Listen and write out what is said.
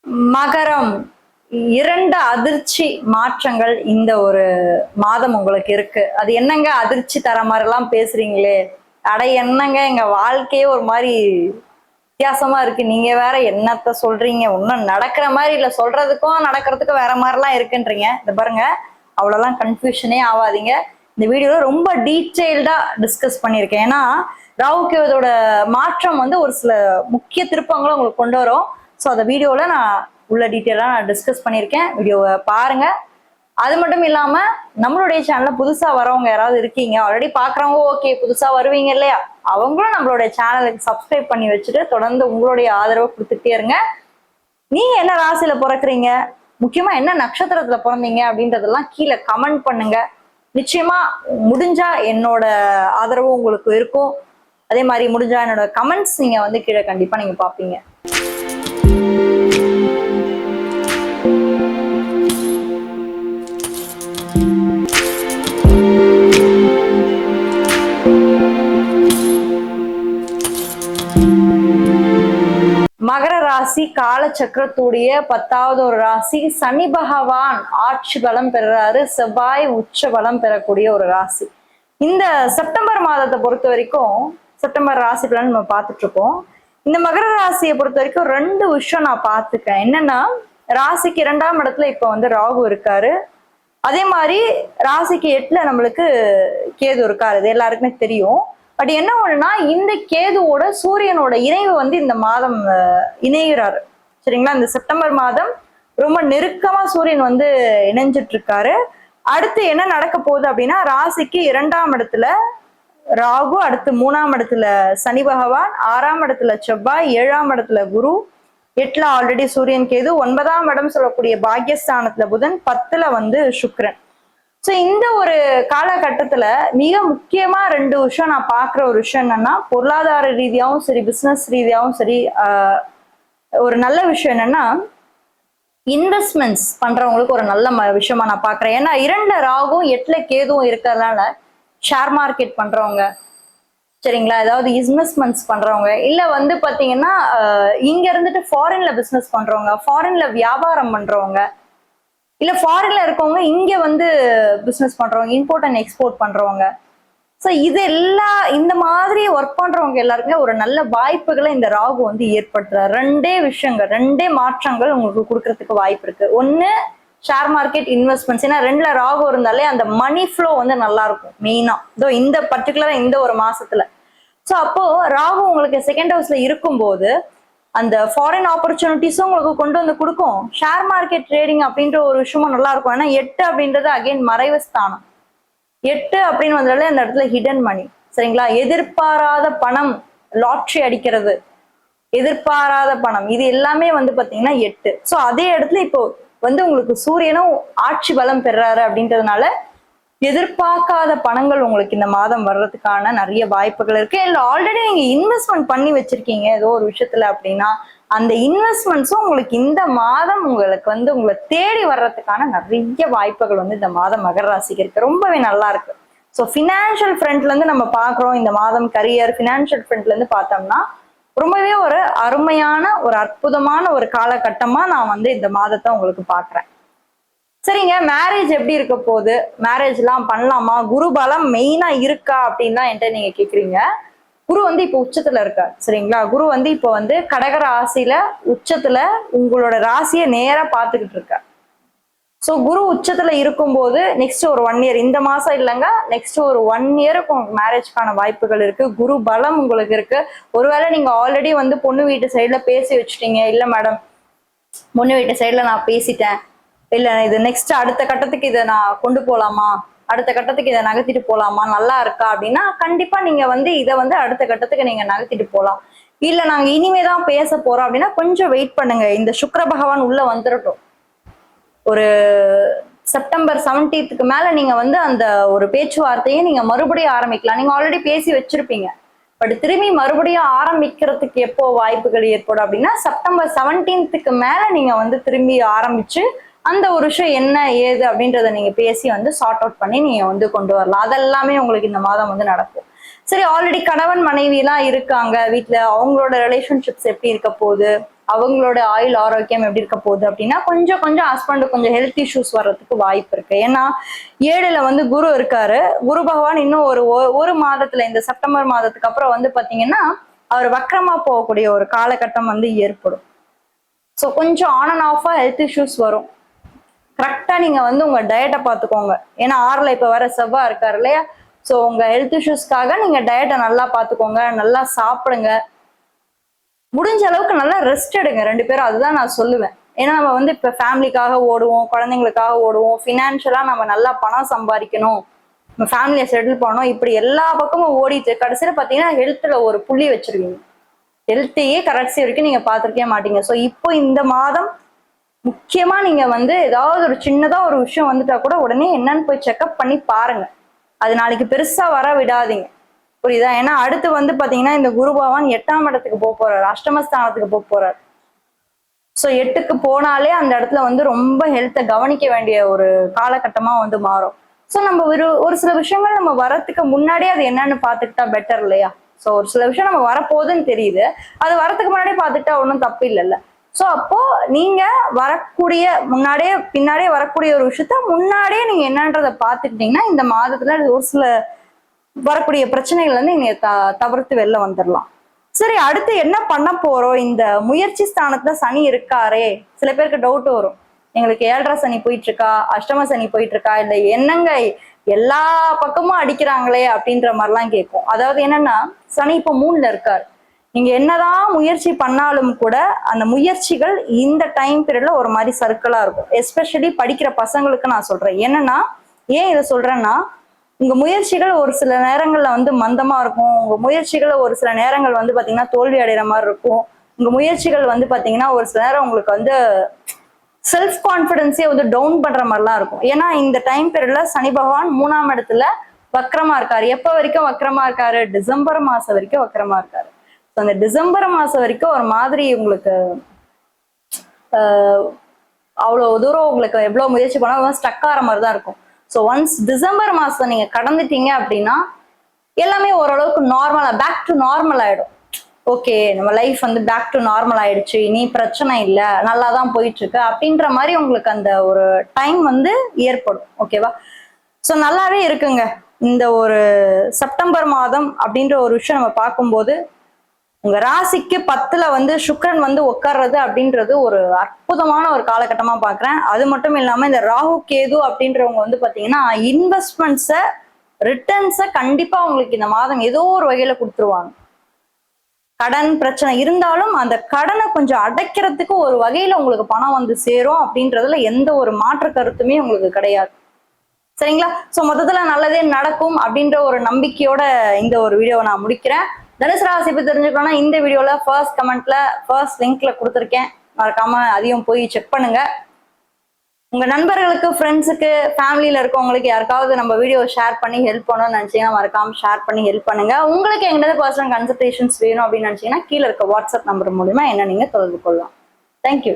மகரம், இரண்டு அதிர்ச்சி மாற்றங்கள் இந்த ஒரு மாதம் உங்களுக்கு இருக்கு. அது என்னங்க அதிர்ச்சி தர மாதிரி எல்லாம் பேசுறீங்களே? அட என்னங்க, எங்க வாழ்க்கையே ஒரு மாதிரி வித்தியாசமா இருக்கு. நீங்க வேற என்னத்த சொல்றீங்க? ஒன்னும் நடக்கிற மாதிரி இல்ல, சொல்றதுக்கும் நடக்கிறதுக்கும் வேற மாதிரிலாம் இருக்குன்றீங்க. இந்த பாருங்க, அவ்வளவுலாம் கன்ஃபியூஷனே ஆகாதீங்க. இந்த வீடியோல ரொம்ப டீட்டெயில்டா டிஸ்கஸ் பண்ணியிருக்கேன். ஏன்னா ராகுக்கு இதோட மாற்றம் வந்து ஒரு சில முக்கிய திருப்பங்களும் உங்களுக்கு கொண்டு வரும். ஸோ அந்த வீடியோல நான் உள்ள டீட்டெயிலாக நான் டிஸ்கஸ் பண்ணியிருக்கேன். வீடியோவை பாருங்க. அது மட்டும் இல்லாம நம்மளுடைய சேனல்ல புதுசா வரவங்க யாராவது இருக்கீங்க, ஆல்ரெடி பாக்குறவங்க ஓகே, புதுசா வருவீங்க இல்லையா, அவங்களும் நம்மளுடைய சேனலுக்கு சப்ஸ்கிரைப் பண்ணி வச்சுட்டு தொடர்ந்து உங்களுடைய ஆதரவை கொடுத்துட்டே இருங்க. நீங்க என்ன ராசியில பிறக்குறீங்க, முக்கியமா என்ன நட்சத்திரத்துல பிறந்தீங்க அப்படின்றதெல்லாம் கீழே கமெண்ட் பண்ணுங்க. நிச்சயமா முடிஞ்சா என்னோட ஆதரவு உங்களுக்கு இருக்கும். அதே மாதிரி முடிஞ்சா என்னோட கமெண்ட்ஸ் நீங்க வந்து கீழே கண்டிப்பா நீங்க பாப்பீங்க. மகர ராசி காலச்சக்கரத்துடைய 10வது ஒரு ராசி. சனி பகவான் ஆட்சி பலம் பெறாரு, செவ்வாய் உச்ச பலம் பெறக்கூடிய ஒரு ராசி. இந்த செப்டம்பர் மாதத்தை பொறுத்த வரைக்கும், செப்டம்பர் ராசி பலன் நம்ம பார்த்துட்டு இருக்கோம். இந்த மகர ராசியை பொறுத்த வரைக்கும் 2 விஷயம் நான் பார்த்துக்கேன். என்னன்னா, ராசிக்கு 2ஆம் இடத்துல இப்ப வந்து ராகு இருக்காரு. அதே மாதிரி ராசிக்கு 8ல நம்மளுக்கு கேது இருக்காரு. இது எல்லாருக்குமே தெரியும். பட் என்ன ஒண்ணுன்னா, இந்த கேதுவோட சூரியனோட இணைவு வந்து இந்த மாதம் இணைகிறாரு. சரிங்களா? இந்த செப்டம்பர் மாதம் ரொம்ப நெருக்கமா சூரியன் வந்து இணைஞ்சிட்டு இருக்காரு. அடுத்து என்ன நடக்க போகுது அப்படின்னா, ராசிக்கு 2ஆம் இடத்துல ராகு, அடுத்து 3ஆம் இடத்துல சனி பகவான், 6ஆம் இடத்துல செவ்வாய், 7ஆம் இடத்துல குரு, 8ல ஆல்ரெடி சூரியன் கேது, 9ஆம் இடம் சொல்லக்கூடிய பாக்கியஸ்தானத்துல புதன், 10ல வந்து சுக்கிரன். ஸோ இந்த ஒரு காலகட்டத்துல மிக முக்கியமா 2 விஷயம் நான் பாக்குற ஒரு விஷயம் என்னன்னா, பொருளாதார ரீதியாகவும் சரி, பிசினஸ் ரீதியாகவும் சரி, ஒரு நல்ல விஷயம் என்னன்னா, இன்வெஸ்ட்மெண்ட்ஸ் பண்றவங்களுக்கு ஒரு நல்ல விஷயமா நான் பாக்குறேன். ஏன்னா 2ல ராகும் 8ல கேதுவும் இருக்கிறதுனால ஷேர் மார்க்கெட் பண்றவங்க, சரிங்களா, ஏதாவது இன்வெஸ்ட்மெண்ட்ஸ் பண்றவங்க, இல்ல வந்து பாத்தீங்கன்னா இங்க இருந்துட்டு ஃபாரின்ல பிசினஸ் பண்றவங்க, ஃபாரின்ல வியாபாரம் பண்றவங்க, இல்ல ஃபாரின்ல இருக்கவங்க இங்க வந்து பிசினஸ் பண்றவங்க, இம்போர்ட் அண்ட் எக்ஸ்போர்ட் பண்றவங்க, ஸோ இது எல்லாம் இந்த மாதிரி ஒர்க் பண்றவங்க எல்லாருக்குமே ஒரு நல்ல வாய்ப்புகளை இந்த ராகு வந்து ஏற்படுத்துறாரு. 2 விஷயங்கள், 2 மாற்றங்கள் உங்களுக்கு கொடுக்கறதுக்கு வாய்ப்பு இருக்கு. ஒண்ணு ஷேர் மார்க்கெட் இன்வெஸ்ட்மெண்ட்ஸ். ஏன்னா 2ல ராகு இருந்தாலே அந்த மணி ஃப்ளோ வந்து நல்லா இருக்கும் மெயினா, இதோ இந்த பர்டிகுலரா இந்த ஒரு மாசத்துல. ஸோ அப்போ ராகு உங்களுக்கு 2nd ஹவுஸ்ல இருக்கும்போது அந்த ஃபாரின் ஆப்பர்ச்சுனிட்டிஸும் உங்களுக்கு கொண்டு வந்து கொடுக்கும். ஷேர் மார்க்கெட் ட்ரேடிங் அப்படின்ற ஒரு விஷயமும் நல்லா இருக்கும். ஏன்னா 8 அப்படின்றது அகைன் மறைவு ஸ்தானம். 8 அப்படின்னு வந்தாலே அந்த இடத்துல ஹிடன் மணி, சரிங்களா, எதிர்பாராத பணம், லாட்ரி அடிக்கிறது, எதிர்பாராத பணம், இது எல்லாமே வந்து பாத்தீங்கன்னா 8. ஸோ அதே இடத்துல இப்போ வந்து உங்களுக்கு சூரியனும் ஆட்சி பலம் பெறாரு அப்படின்றதுனால எதிர்பார்க்காத பணங்கள் உங்களுக்கு இந்த மாதம் வர்றதுக்கான நிறைய வாய்ப்புகள் இருக்கு. இல்ல ஆல்ரெடி நீங்க இன்வெஸ்ட்மெண்ட் பண்ணி வச்சிருக்கீங்க ஏதோ ஒரு விஷயத்துல அப்படின்னா, அந்த இன்வெஸ்ட்மெண்ட்ஸும் உங்களுக்கு இந்த மாதம் உங்களுக்கு வந்து உங்களை தேடி வர்றதுக்கான நிறைய வாய்ப்புகள் வந்து இந்த மாதம் மகர ராசிக்கு இருக்கு. ரொம்பவே நல்லா இருக்கு. ஸோ ஃபினான்ஷியல் ஃப்ரண்ட்ல இருந்து நம்ம பாக்குறோம் இந்த மாதம் கரியர் ஃபினான்ஷியல் ஃப்ரண்ட்ல இருந்து பார்த்தோம்னா ரொம்பவே ஒரு அருமையான ஒரு அற்புதமான ஒரு காலகட்டமா நான் வந்து இந்த மாதத்தை உங்களுக்கு பாக்குறேன். சரிங்க, மேரேஜ் எப்படி இருக்க போகுது, மேரேஜ் எல்லாம் பண்ணலாமா, குரு பலம் மெயினா இருக்கா அப்படின்னு தான் என்கிட்ட நீங்க கேக்குறீங்க. குரு வந்து இப்போ உச்சத்துல இருக்கார், சரிங்களா. குரு வந்து இப்போ வந்து கடக ராசியில உச்சத்துல உங்களோட ராசியை நேரா பார்த்துக்கிட்டு இருக்கார். ஸோ குரு உச்சத்துல இருக்கும்போது நெக்ஸ்ட் ஒரு 1 இயர், இந்த மாசம் இல்லைங்க, நெக்ஸ்ட் ஒரு 1 இயருக்கு உங்களுக்கு மேரேஜ்க்கான வாய்ப்புகள் இருக்கு. குரு பலம் உங்களுக்கு இருக்கு. ஒருவேளை நீங்க ஆல்ரெடி வந்து பொண்ணு வீட்டு சைட்ல பேசி வச்சுட்டீங்க, இல்ல மேடம் பொண்ணு வீட்டு சைட்ல நான் பேசிட்டேன், இல்ல இது நெக்ஸ்ட் அடுத்த கட்டத்துக்கு இதை நான் கொண்டு போலாமா, அடுத்த கட்டத்துக்கு இதை நகர்த்திட்டு போலாமா, நல்லா இருக்கா அப்படின்னா கண்டிப்பா நீங்க வந்து இதை வந்து அடுத்த கட்டத்துக்கு நீங்க நகர்த்திட்டு போகலாம். இல்ல நாங்க இனிமேதான் பேச போறோம் அப்படின்னா கொஞ்சம் வெயிட் பண்ணுங்க. இந்த சுக்கிர பகவான் உள்ள வந்துடட்டும். ஒரு செப்டம்பர் 17க்கு மேல நீங்க வந்து அந்த ஒரு பேச்சுவார்த்தையை நீங்க மறுபடியும் ஆரம்பிக்கலாம். நீங்க ஆல்ரெடி பேசி வச்சிருப்பீங்க, பட் திரும்பி மறுபடியும் ஆரம்பிக்கிறதுக்கு எப்போ வாய்ப்புகள் ஏற்படும் அப்படின்னா செப்டம்பர் 17க்கு மேல நீங்க வந்து திரும்பி ஆரம்பிச்சு அந்த ஒரு விஷயம் என்ன ஏது அப்படின்றத நீங்க பேசி வந்து சார்ட் அவுட் பண்ணி நீங்க வந்து கொண்டு வரலாம். அதெல்லாமே உங்களுக்கு இந்த மாதம் வந்து நடக்கும். சரி, ஆல்ரெடி கணவன் மனைவி எல்லாம் இருக்காங்க வீட்டுல, அவங்களோட ரிலேஷன்ஷிப்ஸ் எப்படி இருக்க போகுது, அவங்களோட ஆயுள் ஆரோக்கியம் எப்படி இருக்க போகுது அப்படின்னா கொஞ்சம் கொஞ்சம் ஹஸ்பண்ட் கொஞ்சம் ஹெல்த் இஷ்யூஸ் வர்றதுக்கு வாய்ப்பு இருக்கு. ஏன்னா 7ல வந்து குரு இருக்காரு. குரு பகவான் இன்னும் ஒரு மாதத்துல, இந்த செப்டம்பர் மாதத்துக்கு அப்புறம் வந்து பாத்தீங்கன்னா அவர் வக்கரமா போகக்கூடிய ஒரு காலகட்டம் வந்து ஏற்படும். ஸோ கொஞ்சம் ஆன் அண்ட் ஆஃபா ஹெல்த் இஷ்யூஸ் வரும். கரெக்டா நீங்க வந்து உங்க டயட்டை பார்த்துக்கோங்க. ஏன்னா 6ல இப்ப வர செவ்வாய் இருக்காரு இல்லையா. ஸோ உங்க ஹெல்த் இஷ்யூஸ்க்காக நீங்க டயட்டை நல்லா பார்த்துக்கோங்க, நல்லா சாப்பிடுங்க, முடிஞ்ச அளவுக்கு நல்லா ரெஸ்ட் எடுங்க 2 பேரும். அதுதான் நான் சொல்லுவேன். ஏன்னா நம்ம வந்து இப்ப ஃபேமிலிக்காக ஓடுவோம், குழந்தைங்களுக்காக ஓடுவோம், ஃபினான்ஷியலா நம்ம நல்லா பணம் சம்பாதிக்கணும், நம்ம ஃபேமிலியை செட்டில் பண்ணணும், இப்படி எல்லா பக்கமும் ஓடிட்டு கடைசியில பாத்தீங்கன்னா ஹெல்த்ல ஒரு புள்ளி வச்சிருவீங்க. ஹெல்த்தையே கடைசி வரைக்கும் நீங்க பார்த்துருக்கே மாட்டீங்க. ஸோ இப்போ இந்த மாதம் முக்கியமா நீங்க வந்து ஏதாவது ஒரு சின்னதா ஒரு விஷயம் வந்துட்டா கூட உடனே என்னன்னு போய் செக்அப் பண்ணி பாருங்க. அது நாளைக்கு பெருசா வர விடாதீங்க, புரியுதா? ஏன்னா அடுத்து வந்து பாத்தீங்கன்னா இந்த குரு பகவான் 8ஆம் இடத்துக்கு போக போறாரு, அஷ்டமஸ்தானத்துக்கு போக போறாரு. ஸோ 8க்கு போனாலே அந்த இடத்துல வந்து ரொம்ப ஹெல்த்தை கவனிக்க வேண்டிய ஒரு காலகட்டமா வந்து மாறும். ஸோ நம்ம ஒரு சில விஷயங்கள் நம்ம வரத்துக்கு முன்னாடியே அது என்னன்னு பார்த்துக்கிட்டா பெட்டர் இல்லையா? ஸோ ஒரு சில விஷயம் நம்ம வரப்போகுதுன்னு தெரியுது, அது வரத்துக்கு முன்னாடியே பார்த்துக்கிட்டா ஒன்றும் தப்பு இல்லைல்ல. ஸோ அப்போ நீங்க வரக்கூடிய முன்னாடியே பின்னாடியே வரக்கூடிய ஒரு விஷயத்த முன்னாடியே நீங்க என்னன்றதை பார்த்துக்கிட்டீங்கன்னா இந்த மாதத்துல ஒரு சில வரக்கூடிய பிரச்சனைகள் வந்து நீங்க தவிர்த்து வெளில வந்துடலாம். சரி, அடுத்து என்ன பண்ண போறோம்? இந்த முயற்சி ஸ்தானத்துல சனி இருக்காரே, சில பேருக்கு டவுட் வரும், எங்களுக்கு 7.5 சனி போயிட்டு இருக்கா, அஷ்டம சனி போயிட்டு இருக்கா, இல்ல என்னங்க எல்லா பக்கமும் அடிக்கிறாங்களே அப்படின்ற மாதிரிலாம் கேட்கும். அதாவது என்னன்னா சனி இப்போ 3ல இருக்காரு. நீங்க என்னதான் முயற்சி பண்ணாலும் கூட அந்த முயற்சிகள் இந்த டைம் பீரியட்ல ஒரு மாதிரி சர்க்கிளா இருக்கும். எஸ்பெஷலி படிக்கிற பசங்களுக்கு நான் சொல்றேன். என்னன்னா ஏன் இதை சொல்றேன்னா, உங்க முயற்சிகள் ஒரு சில நேரங்கள்ல வந்து மந்தமா இருக்கும், உங்க முயற்சிகள் ஒரு சில நேரங்கள் வந்து பாத்தீங்கன்னா தோல்வி அடைகிற மாதிரி இருக்கும், உங்க முயற்சிகள் வந்து பாத்தீங்கன்னா ஒரு சில நேரம் உங்களுக்கு வந்து செல்ஃப் கான்பிடன்ஸே வந்து டவுன் பண்ற மாதிரிலாம் இருக்கும். ஏன்னா இந்த டைம் பீரியட்ல சனி பகவான் 3ஆம் இடத்துல வக்ரமா இருக்காரு. எப்ப வரைக்கும் வக்ரமா இருக்காரு? டிசம்பர் மாசம் வரைக்கும் வக்ரமா இருக்காரு. அந்த டிசம்பர் மாசம் வரைக்கும் ஒரு மாதிரி உங்களுக்கு அவ்வளவு தூரம் உங்களுக்கு எவ்வளவு முயற்சி பண்ணாலும் ஸ்டக் ஆகிற மாதிரி தான் இருக்கும். ஸோ ஒன்ஸ் டிசம்பர் மாசம் நீங்க கடந்துட்டீங்க அப்படின்னா எல்லாமே ஓரளவுக்கு நார்மலா பேக் டு நார்மல் ஆயிடும். ஓகே, நம்ம லைஃப் வந்து பேக் டு நார்மல் ஆயிடுச்சு, இனி பிரச்சனை இல்லை, நல்லா தான் போயிட்டு இருக்கு அப்படின்ற மாதிரி உங்களுக்கு அந்த ஒரு டைம் வந்து ஏற்படும். ஓகேவா? ஸோ நல்லாவே இருக்குங்க. இந்த ஒரு செப்டம்பர் மாதம் அப்படின்ற ஒரு விஷயம் நம்ம பார்க்கும்போது உங்க ராசிக்கு 10ல வந்து சுக்கிரன் வந்து உட்கார்றது அப்படின்றது ஒரு அற்புதமான ஒரு காலகட்டமா பாக்குறேன். அது மட்டும் இல்லாம இந்த ராகு கேது அப்படின்றவங்க வந்து பாத்தீங்கன்னா இன்வெஸ்ட்மெண்ட்ஸை ரிட்டர்ன்ஸை கண்டிப்பா உங்களுக்கு இந்த மாதம் ஏதோ ஒரு வகையில கொடுத்துருவாங்க. கடன் பிரச்சனை இருந்தாலும் அந்த கடனை கொஞ்சம் அடைக்கிறதுக்கு ஒரு வகையில உங்களுக்கு பணம் வந்து சேரும் அப்படின்றதுல எந்த ஒரு மாற்று கருத்துமே உங்களுக்கு கிடையாது. சரிங்களா? ஸோ மொத்தத்துல நல்லதே நடக்கும் அப்படின்ற ஒரு நம்பிக்கையோட இந்த ஒரு வீடியோவை நான் முடிக்கிறேன். தனுசு ராசி பத்தி தெரிஞ்சுக்கணும்னா இந்த வீடியோல ஃபர்ஸ்ட் கமெண்ட்ல ஃபர்ஸ்ட் லிங்க்ல கொடுத்துருக்கேன், மறக்காம அதையும் போய் செக் பண்ணுங்க. உங்க நண்பர்களுக்கு, ஃப்ரெண்ட்ஸுக்கு, ஃபேமிலியில இருக்கவங்களுக்கு யாருக்காவது நம்ம வீடியோ ஷேர் பண்ணி ஹெல்ப் பண்ணணும்னு நினைச்சீங்கன்னா மறக்காம ஷேர் பண்ணி ஹெல்ப் பண்ணுங்க. உங்களுக்கு எங்கிட்ட பர்சனல் கன்சல்டேஷன்ஸ் வேணும் அப்படின்னு நினைச்சீங்கன்னா கீழே இருக்க வாட்ஸ்அப் நம்பர் மூலியமா என்ன நீங்க தொடர்பு கொள்ளலாம். தேங்க்யூ.